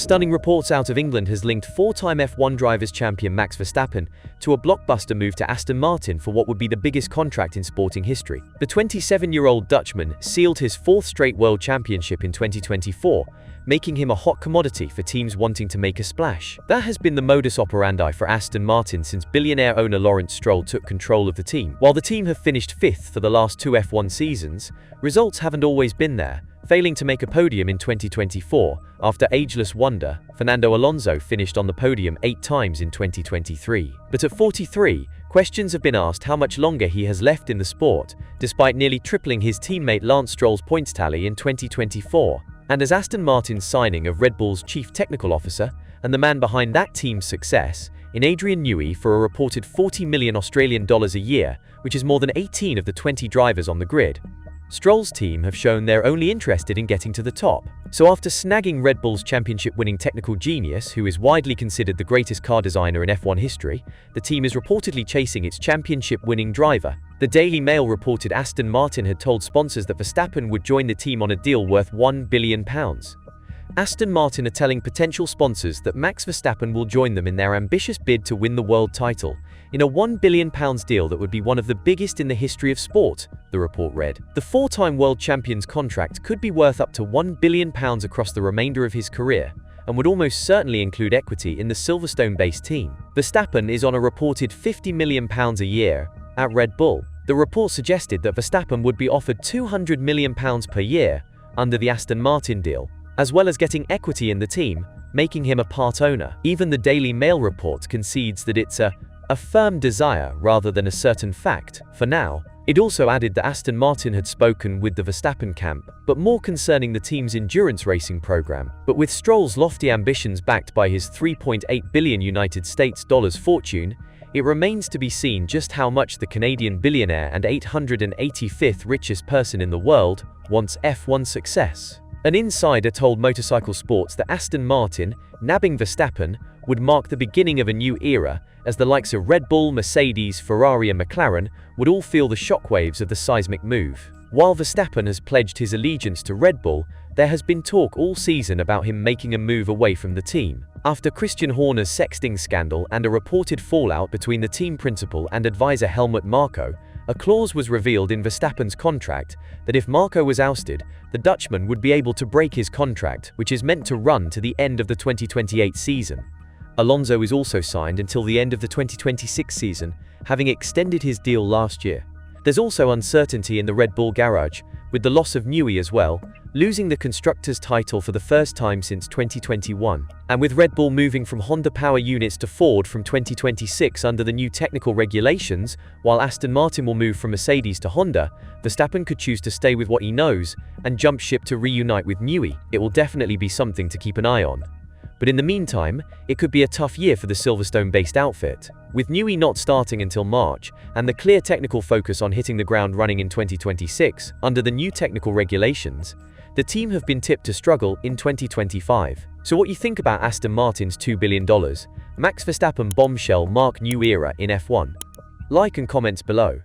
Stunning reports out of England has linked four-time F1 Drivers' Champion Max Verstappen to a blockbuster move to Aston Martin for what would be the biggest contract in sporting history. The 27-year-old Dutchman sealed his fourth straight World Championship in 2024, making him a hot commodity for teams wanting to make a splash. That has been the modus operandi for Aston Martin since billionaire owner Lawrence Stroll took control of the team. While the team have finished fifth for the last two F1 seasons, results haven't always been there, failing to make a podium in 2024 after ageless wonder Fernando Alonso finished on the podium 8 times in 2023. But at 43, questions have been asked how much longer he has left in the sport, despite nearly tripling his teammate Lance Stroll's points tally in 2024. And as Aston Martin's signing of Red Bull's chief technical officer and the man behind that team's success in Adrian Newey for a reported $40 million Australian dollars a year, which is more than 18 of the 20 drivers on the grid, Stroll's team have shown they're only interested in getting to the top. So after snagging Red Bull's championship-winning technical genius, who is widely considered the greatest car designer in F1 history, the team is reportedly chasing its championship-winning driver. The Daily Mail reported Aston Martin had told sponsors that Verstappen would join the team on a deal worth £1 billion. Aston Martin are telling potential sponsors that Max Verstappen will join them in their ambitious bid to win the world title, in a £1 billion deal that would be one of the biggest in the history of sport, the report read. The four-time world champion's contract could be worth up to £1 billion across the remainder of his career, and would almost certainly include equity in the Silverstone-based team. Verstappen is on a reported £50 million a year at Red Bull. The report suggested that Verstappen would be offered £200 million per year under the Aston Martin deal, as well as getting equity in the team, making him a part owner. Even the Daily Mail report concedes that it's a firm desire rather than a certain fact. For now, it also added that Aston Martin had spoken with the Verstappen camp, but more concerning the team's endurance racing program. But with Stroll's lofty ambitions backed by his $3.8 billion United States dollars fortune, it remains to be seen just how much the Canadian billionaire and 885th richest person in the world wants F1 success. An insider told Motorcycle Sports that Aston Martin, nabbing Verstappen, would mark the beginning of a new era, as the likes of Red Bull, Mercedes, Ferrari and McLaren would all feel the shockwaves of the seismic move. While Verstappen has pledged his allegiance to Red Bull, there has been talk all season about him making a move away from the team. After Christian Horner's sexting scandal and a reported fallout between the team principal and advisor Helmut Marko, a clause was revealed in Verstappen's contract that if Marko was ousted, the Dutchman would be able to break his contract, which is meant to run to the end of the 2028 season. Alonso is also signed until the end of the 2026 season, having extended his deal last year. There's also uncertainty in the Red Bull garage, with the loss of Newey as well, losing the Constructors' title for the first time since 2021. And with Red Bull moving from Honda power units to Ford from 2026 under the new technical regulations, while Aston Martin will move from Mercedes to Honda, Verstappen could choose to stay with what he knows and jump ship to reunite with Newey. It will definitely be something to keep an eye on. But in the meantime, it could be a tough year for the Silverstone-based outfit. With Newey not starting until March, and the clear technical focus on hitting the ground running in 2026, under the new technical regulations, the team have been tipped to struggle in 2025. So what you think about Aston Martin's $2 billion, Max Verstappen bombshell mark new era in F1? Like and comments below.